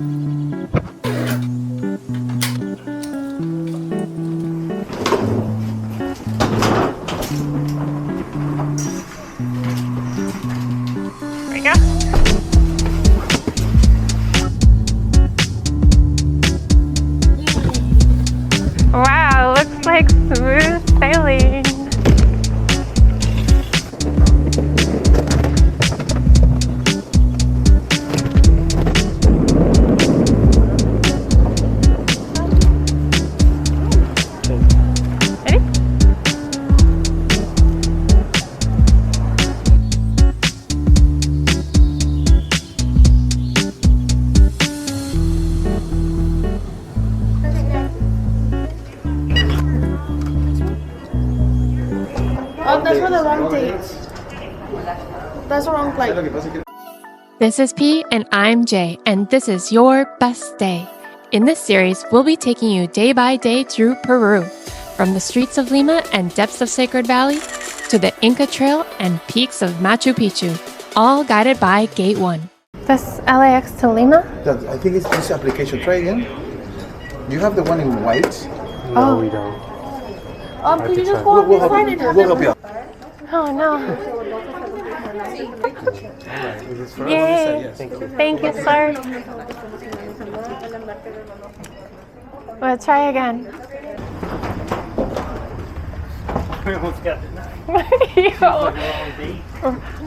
Wow, looks like smooth sailing. Ready? Oh, that's for the wrong date. That's the wrong flight. This is P and I'm J, and this is your best day. In this series, we'll be taking you day by day through Peru, from the streets of Lima and depths of Sacred Valley to the Inca Trail and peaks of Machu Picchu, all guided by Gate 1. This LAX to Lima? I think it's this application. Try again. You have the one in white. No, we don't. Could you just go up this side and have We'll help you out. Oh no. Yay! Thank you, sir. We'll try again.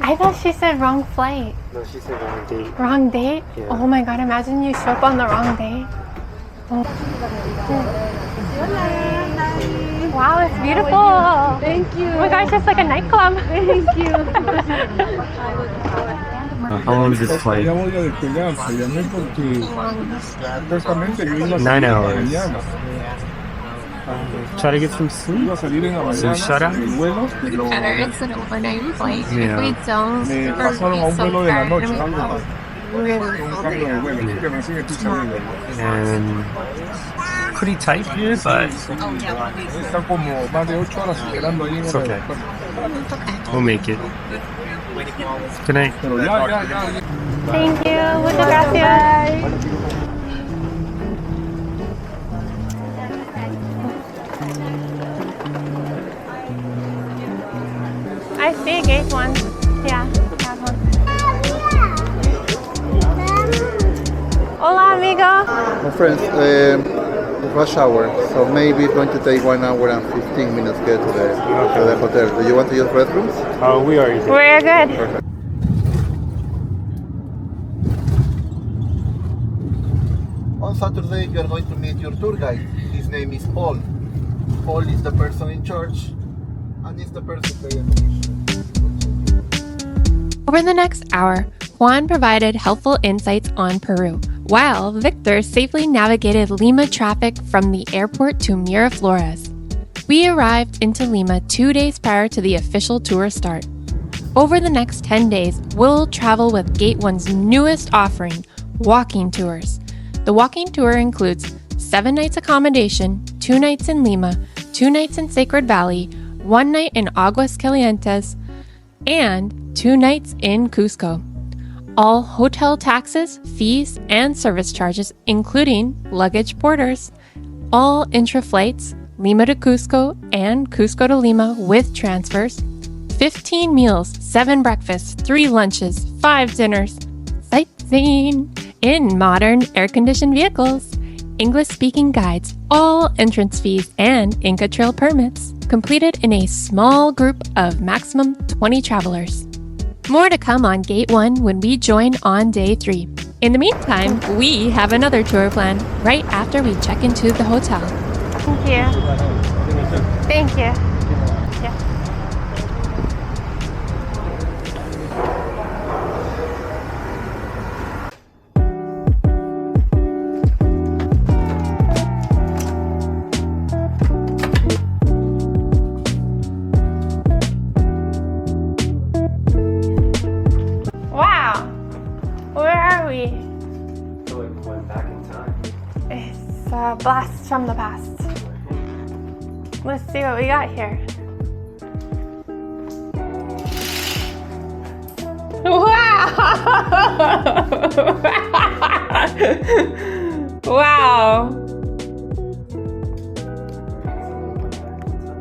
I thought she said wrong flight. No, she said wrong date. Wrong date? Yeah. Oh my god, imagine you show up on the wrong day. Oh. Wow, it's beautiful. Thank you. Oh my gosh, it's like a nightclub. Thank you. How long is this flight? 9 hours. Try to get some sleep. So shut up. Better, it's an overnight flight. Yeah. If we don't, we're And pretty tight here, but it's okay. We'll make it. Good night. Thank you. Muchas gracias. I see gate 1. Yeah, that one. Hola, amigo. My friends, rush hour, so maybe it's going to take 1 hour and 15 minutes to get to the hotel. Do you want to use restrooms? We already did. We're good. Perfect. On Saturday, you are going to meet your tour guide. His name is Paul. Paul is the person in charge, and is the person paying attention. Over the next hour, Juan provided helpful insights on Peru, while Victor safely navigated Lima traffic from the airport to Miraflores. We arrived into Lima 2 days prior to the official tour start. Over the next 10 days, we'll travel with Gate 1's newest offering, walking tours. The walking tour includes 7 nights accommodation, 2 nights in Lima, 2 nights in Sacred Valley, 1 night in Aguas, Calientes, and 2 nights in Cuzco. All hotel taxes, fees, and service charges, including luggage porters. All intra-flights, Lima to Cuzco and Cuzco to Lima with transfers. 15 meals, 7 breakfasts, 3 lunches, 5 dinners. Sightseeing in modern air-conditioned vehicles. English-speaking guides, all entrance fees, and Inca Trail permits. Completed in a small group of maximum 20 travelers. More to come on Gate 1 when we join on day 3. In the meantime, we have another tour plan right after we check into the hotel. Thank you. Thank you. Yeah. Wow. Where are we? I feel like we went back in time. It's a blast from the past. Let's see what we got here. Wow! Wow.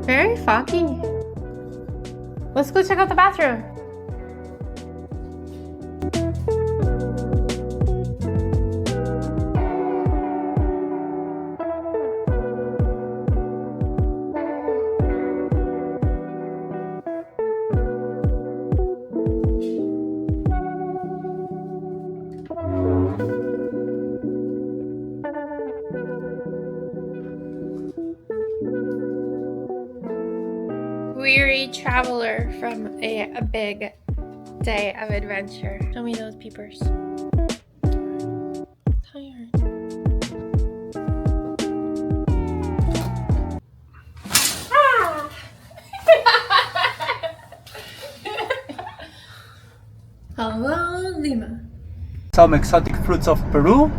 Very foggy. Let's go check out the bathroom. Weary traveler from a big day of adventure. Show me those peepers. Tired. Ah! Hello, Lima. Some exotic fruits of Peru,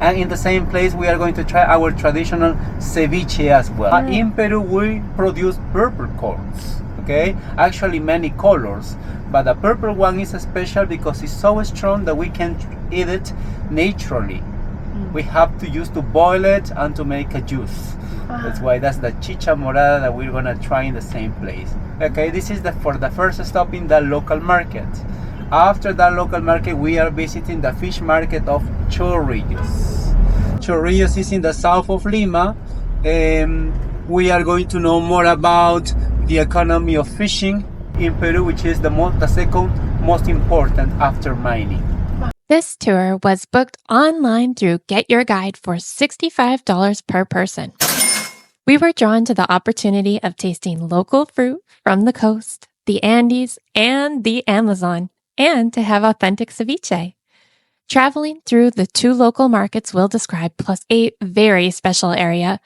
and in the same place we are going to try our traditional ceviche as well. In Peru we produce purple corns, okay, actually many colors, but the purple one is special because it's so strong that we can eat it naturally. We have to use to boil it and to make a juice. That's why that's the chicha morada that we're gonna try in the same place. Okay, this is for the first stop in the local market. After that local market, we are visiting the fish market of Chorrillos. Chorrillos is in the south of Lima. We are going to know more about the economy of fishing in Peru, which is the second most important after mining. This tour was booked online through Get Your Guide for $65 per person. We were drawn to the opportunity of tasting local fruit from the coast, the Andes, and the Amazon, and to have authentic ceviche. Traveling through the 2 local markets we'll describe, plus a very special area.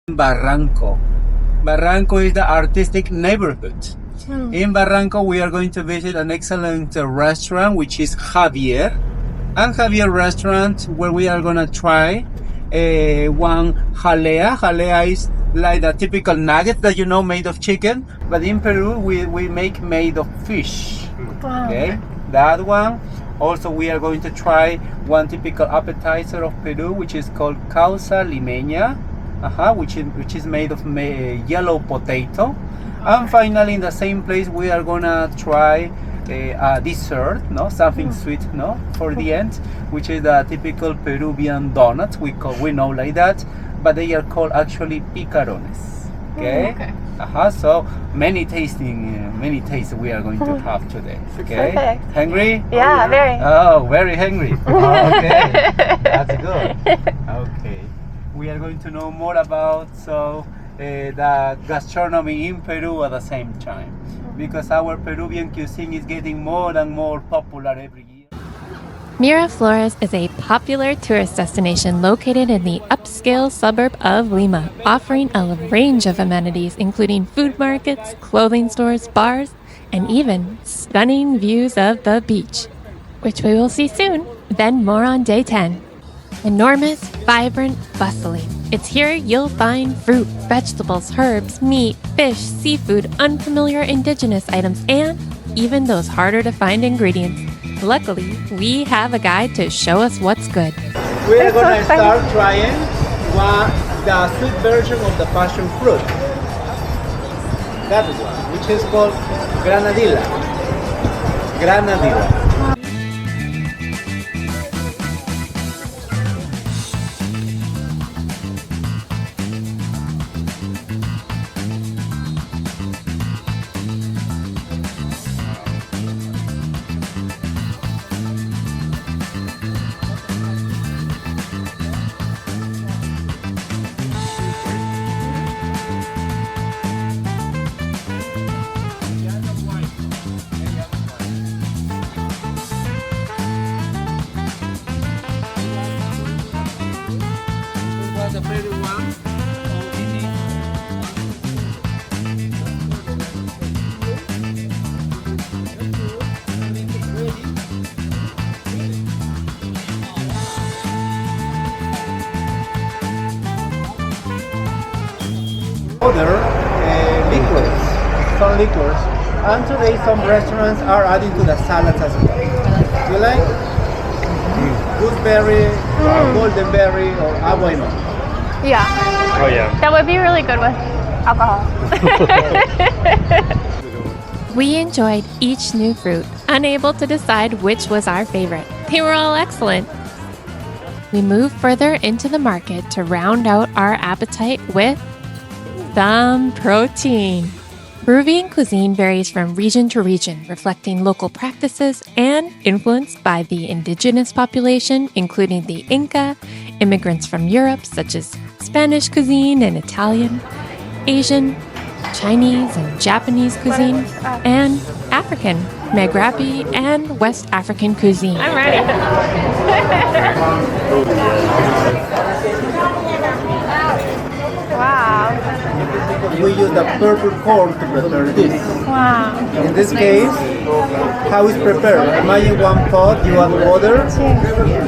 Barranco. Barranco is the artistic neighborhood. In Barranco, we are going to visit an excellent restaurant, which is Javier. And Javier restaurant, where we are going to try one jalea. Jalea is like the typical nugget that you know made of chicken, but in Peru we make made of fish. Okay, that one. Also, we are going to try one typical appetizer of Peru, which is called causa limeña, which is made of yellow potato. And finally, in the same place, we are gonna try a dessert, something sweet, for the end, which is the typical Peruvian donuts. We know like that, but they are called actually picarones. Okay. So many tastes we are going to have today. Okay. Perfect. Hungry? Yeah, very. Oh, very hungry. Okay, that's good. Okay, we are going to know more about the gastronomy in Peru at the same time, because our Peruvian cuisine is getting more and more popular every year. Miraflores is a popular tourist destination located in the upscale suburb of Lima, offering a range of amenities including food markets, clothing stores, bars, and even stunning views of the beach, which we will see soon. Then more on day 10. Enormous, vibrant, bustling. It's here you'll find fruit, vegetables, herbs, meat, fish, seafood, unfamiliar indigenous items, and even those harder to find ingredients. Luckily, we have a guide to show us what's good. We are going to start trying the sweet version of the passion fruit. That one, which is called granadilla. Granadilla. Other liquors, some liquors, and today some restaurants are adding to the salads as well. You like? gooseberry, golden berry, or agua. Yeah, Oh yeah. that would be really good with alcohol. We enjoyed each new fruit, unable to decide which was our favorite. They were all excellent. We moved further into the market to round out our appetite with some protein. Peruvian cuisine varies from region to region, reflecting local practices and influenced by the indigenous population, including the Inca, immigrants from Europe such as Spanish cuisine and Italian, Asian, Chinese and Japanese cuisine, and African, Maghrebi, and West African cuisine. I'm ready. Wow. We use the purple corn to prepare this. Wow. In this case, how it's prepared? Imagine one pot, you add water,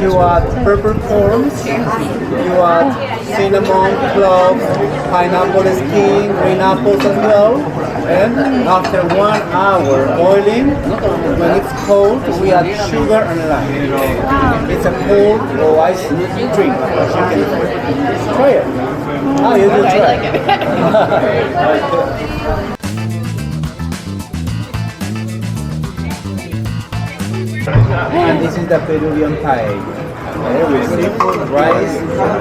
you add purple corn, you add cinnamon, cloves, pineapple skin, green apples as well. And after 1 hour boiling, when it's cold, we add sugar and lime. It's a cold or ice drink, as you can try it. Oh, you do try it. And this is the Peruvian pie. Okay, with seafood, rice.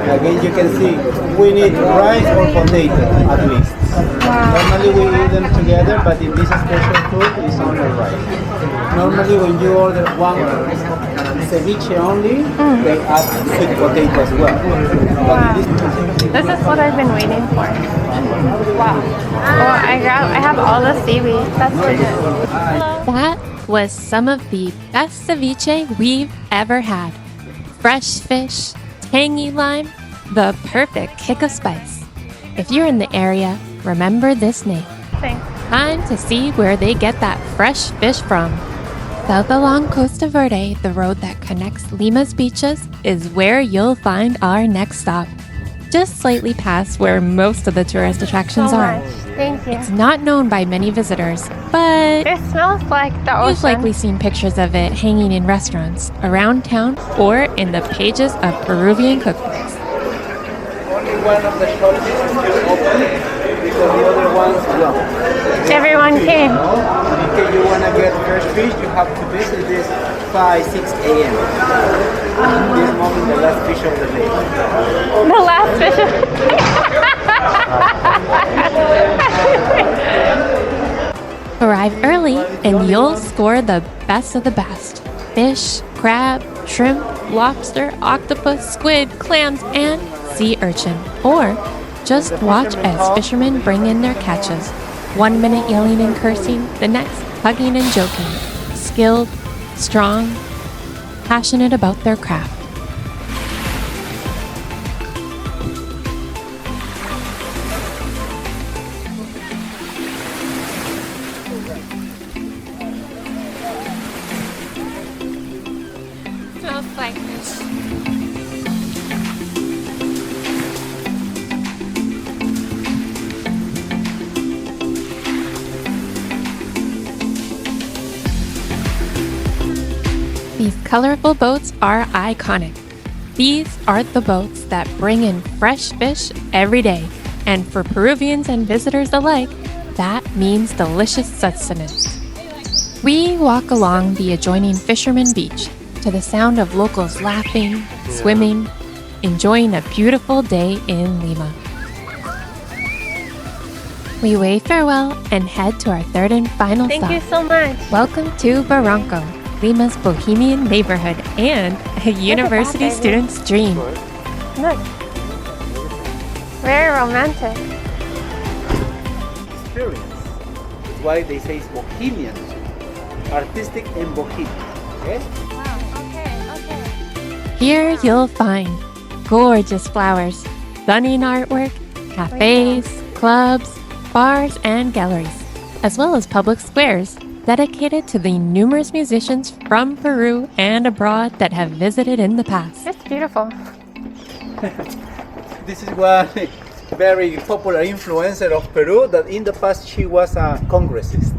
Again, you can see we need rice or potato at least. Normally we eat them together, but in this special food, it's only rice. Normally when you order one ceviche only, they add sweet potato as well. But This is what I've been waiting for. Wow. Oh, I have all the seaweed. That's pretty good. That was some of the best ceviche we've ever had. Fresh fish, tangy lime, the perfect kick of spice. If you're in the area, remember this name. Thanks. Time to see where they get that fresh fish from. South along Costa Verde, the road that connects Lima's beaches, is where you'll find our next stop. Just slightly past where most of the tourist attractions So are. much. Thank you. It's not known by many visitors, but It smells like the you've ocean. likely seen pictures of it hanging in restaurants, around town, or in the pages of Peruvian cookbooks. only one of the shops is still open because the other ones don't. Everyone came. In case you want to get fresh fish, you have to visit this 5, 6 a.m. This moment, the last fish of the day. The last fish. Arrive early and you'll score the best of the best. Fish, crab, shrimp, lobster, octopus, squid, clams, and sea urchin. Or just watch as fishermen bring in their catches. 1 minute yelling and cursing, the next hugging and joking. Skilled, strong, passionate about their craft. Smells like fish. These colorful boats are iconic. These are the boats that bring in fresh fish every day. And for Peruvians and visitors alike, that means delicious sustenance. We walk along the adjoining Fisherman Beach to the sound of locals laughing, swimming, enjoying a beautiful day in Lima. We wave farewell and head to our third and final Thank stop. you so much. Welcome to Barranco, Lima's bohemian neighborhood and a university baby. student's dream. Look. Very romantic. Experience. That's why they say it's bohemian. Artistic and bohemian. Okay? Wow, okay. Here you'll find gorgeous flowers, stunning artwork, cafes, clubs, bars, and galleries, as well as public squares dedicated to the numerous musicians from Peru and abroad that have visited in the past. It's beautiful. This is one very popular influencer of Peru that in the past she was a congressist.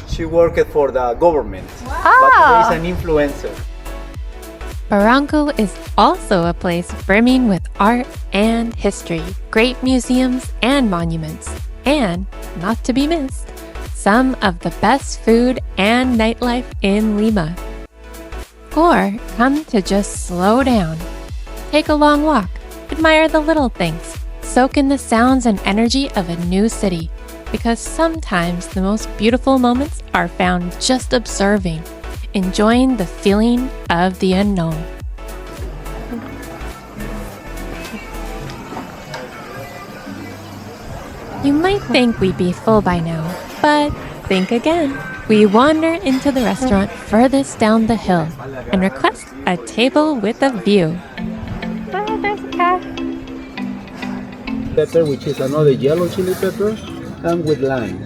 She worked for the government. But today is an influencer. Barranco is also a place brimming with art and history, great museums and monuments, and, not to be missed, some of the best food and nightlife in Lima. Or come to just slow down. Take a long walk, admire the little things, soak in the sounds and energy of a new city, because sometimes the most beautiful moments are found just observing, enjoying the feeling of the unknown. You might think we'd be full by now, but think again. We wander into the restaurant furthest down the hill and request a table with a view. Oh, there's a cat. Pepper, which is another yellow chili pepper, and with lime.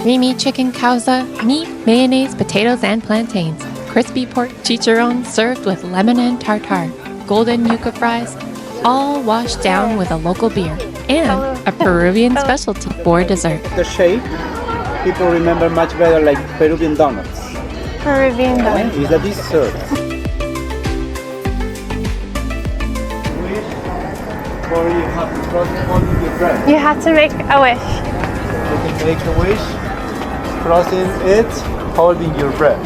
Creamy chicken causa, meat, mayonnaise, potatoes, and plantains. Crispy pork chicharron served with lemon and tartare. Golden yuca fries, all washed down with a local beer. And a Peruvian specialty for dessert. The shape, people remember much better like Peruvian donuts. Peruvian donuts. Is a dessert. Or you have to cross holding your bread. You have to make a wish. You can make a wish, crossing it, holding your breath.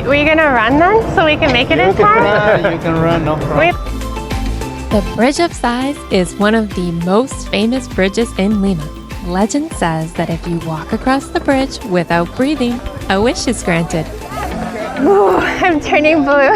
Were you gonna run then, so we can make it in time? You can run, no problem. The Bridge of Sighs is one of the most famous bridges in Lima. Legend says that if you walk across the bridge without breathing, a wish is granted. Ooh, I'm turning blue.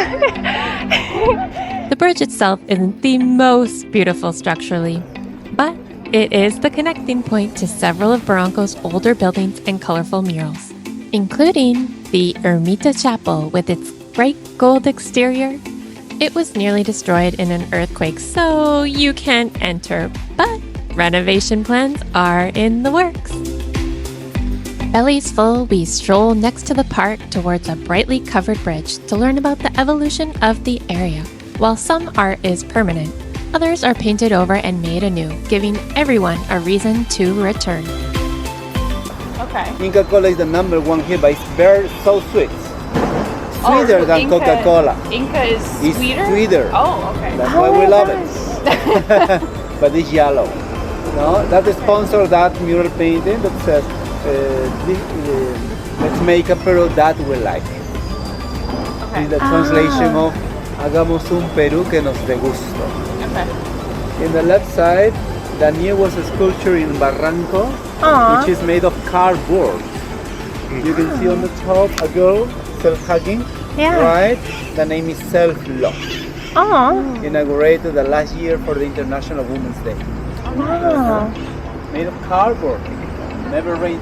The bridge itself isn't the most beautiful structurally, but it is the connecting point to several of Barranco's older buildings and colorful murals, including the Ermita Chapel with its bright gold exterior. It was nearly destroyed in an earthquake, so you can't enter, but renovation plans are in the works. Bellies full, we stroll next to the park towards a brightly covered bridge to learn about the evolution of the area. While some art is permanent, others are painted over and made anew, giving everyone a reason to return. Okay. Inca Cola is the number one here, but it's very so sweet. Sweeter than Coca-Cola. Inca is It's sweeter? sweeter. Oh, okay. That's why we love it. But it's yellow. No, that sponsor that mural painting that says, let's make a Peru that we like. Okay. It's the translation of hagamos un Perú que nos dé gusto. Okay. In the left side, the newest sculpture in Barranco, which is made of cardboard. You can see on the top a girl self-hugging. Yeah. Right? The name is Self-Love. Oh. Inaugurated the last year for the International Women's Day. Wow. Made of cardboard. Never rained.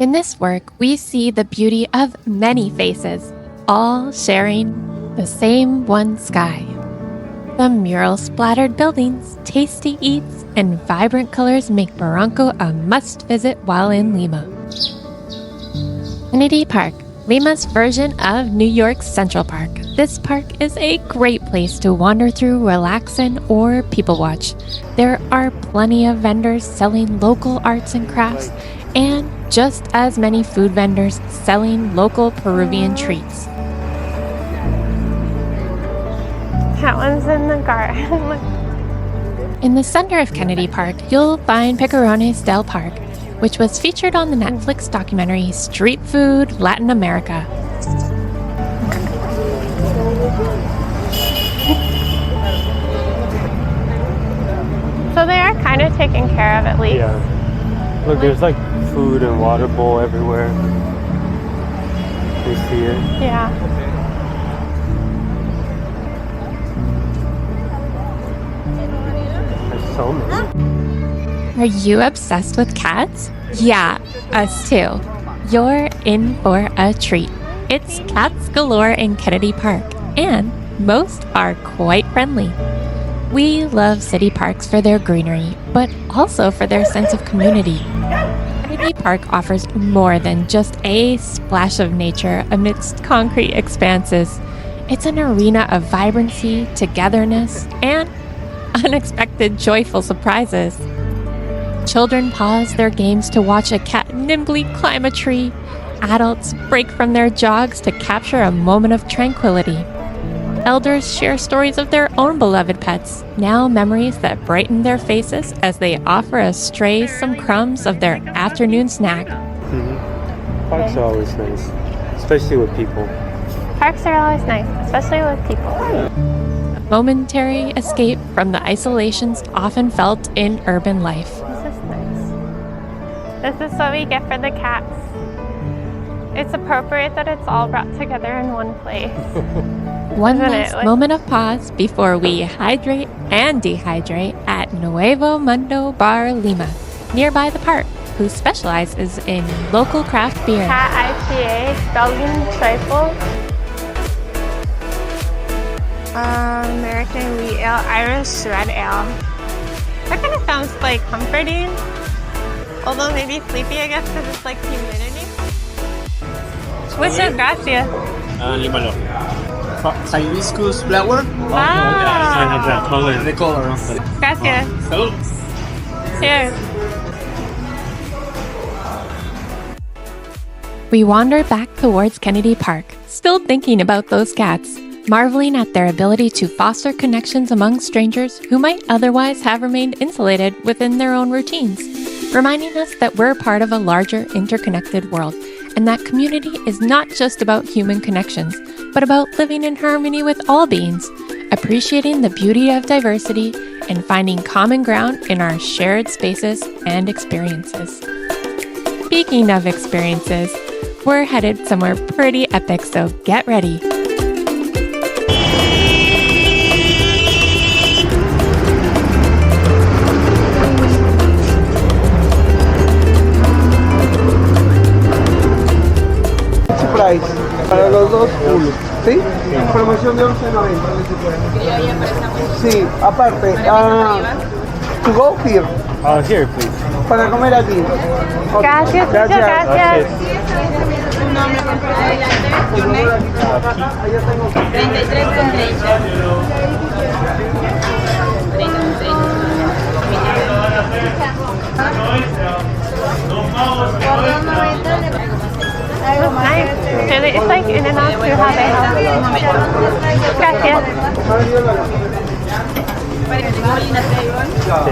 In this work, we see the beauty of many faces, all sharing the same one sky. The mural-splattered buildings, tasty eats, and vibrant colors make Barranco a must-visit while in Lima. Kennedy Park, Lima's version of New York's Central Park. This park is a great place to wander through, relax in, or people watch. There are plenty of vendors selling local arts and crafts, and just as many food vendors selling local Peruvian treats. That one's in the garden. In the center of Kennedy Park, you'll find Picarones del Park, which was featured on the Netflix documentary Street Food Latin America. So they are kind of taken care of at least. Yeah. Look, there's like food and water bowl everywhere. You see it? Yeah. There's so many. Are you obsessed with cats? Yeah, us too. You're in for a treat. It's cats galore in Kennedy Park, and most are quite friendly. We love city parks for their greenery, but also for their sense of community. Kennedy Park offers more than just a splash of nature amidst concrete expanses. It's an arena of vibrancy, togetherness, and unexpected joyful surprises. Children pause their games to watch a cat nimbly climb a tree. Adults break from their jogs to capture a moment of tranquility. Elders share stories of their own beloved pets, now memories that brighten their faces as they offer a stray some crumbs of their afternoon snack. Parks are always nice, especially with people. Parks are always nice, especially with people. A momentary escape from the isolations often felt in urban life. This is nice. This is what we get for the cats. It's appropriate that it's all brought together in one place. One Isn't last it? moment of pause before we hydrate and dehydrate at Nuevo Mundo Bar Lima, nearby the park, who specializes in local craft beer. Cat IPA, Belgian Trifle, American Wheat Ale, Irish Red Ale. That kind of sounds like comforting, although maybe sleepy, I guess, because it's like humidity. Which is gracias? Limalo. Hibiscus flower. Ah, have that color. The color. gracias. Salud. Cheers. We wander back towards Kennedy Park, still thinking about those cats, marveling at their ability to foster connections among strangers who might otherwise have remained insulated within their own routines, reminding us that we're part of a larger interconnected world, and that community is not just about human connections, but about living in harmony with all beings, appreciating the beauty of diversity, and finding common ground in our shared spaces and experiences. Speaking of experiences, we're headed somewhere pretty epic, so get ready. Price para los dos full, ¿sí? Promoción de 11.90. Sí, aparte, to go here, Here, please. para comer aquí. Gracias, muchas gracias. It was nice. It's like in and out to how they have. Gracias.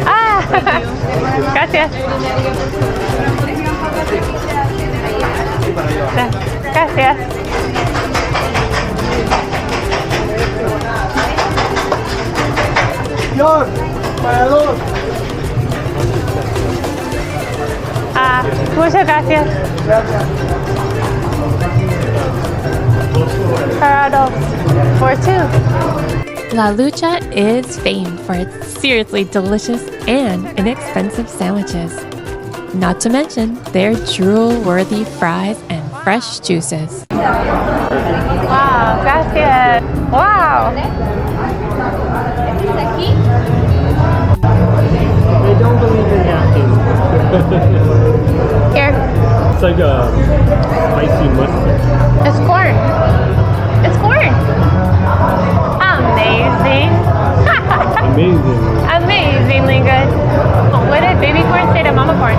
Ah, gracias. Gracias. Señor, para dos. Ah, muchas gracias. Parado for two. La Lucha is famed for its seriously delicious and inexpensive sandwiches. Not to mention their drool-worthy fries and fresh juices. Wow, gracias. Wow. They don't believe in napkins. Here, It's like a spicy mustard. it's corn. It's corn. Amazing. Amazing. Amazingly good. What did baby corn say to mama corn?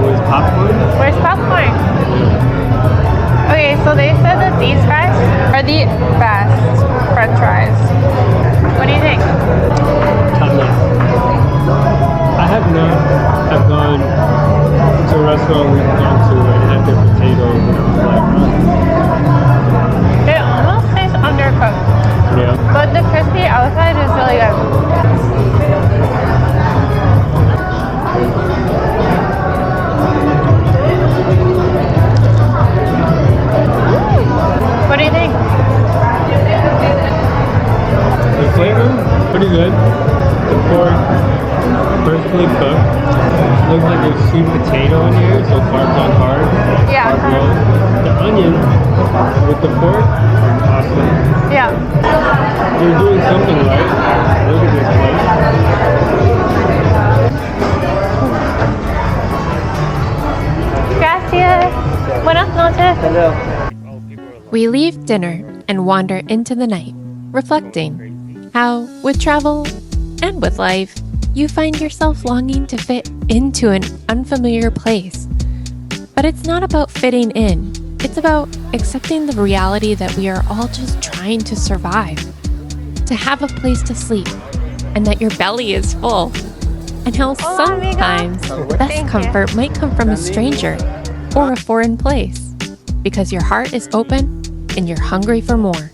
Was popcorn? Where's popcorn? Okay, so they said that these fries are the best french fries. What do you think? Top notch. I have gone to a restaurant we've gone to and had their potatoes and I was like, It almost tastes undercooked, yeah. but the crispy outside is really good. What do you think? The flavor, pretty good. The pork, perfectly cooked. Looks like there's sweet potato in here, so carbs on carbs. Yeah. Carb low. The onion with the pork, awesome. Yeah. They're doing something right. Look at this place. Gracias. Buenas noches. We leave dinner and wander into the night, reflecting how, with travel and with life, you find yourself longing to fit into an unfamiliar place. But it's not about fitting in, It's about accepting the reality that we are all just trying to survive, to have a place to sleep, and that your belly is full. And how sometimes the best comfort might come from a stranger or a foreign place, because your heart is open and you're hungry for more.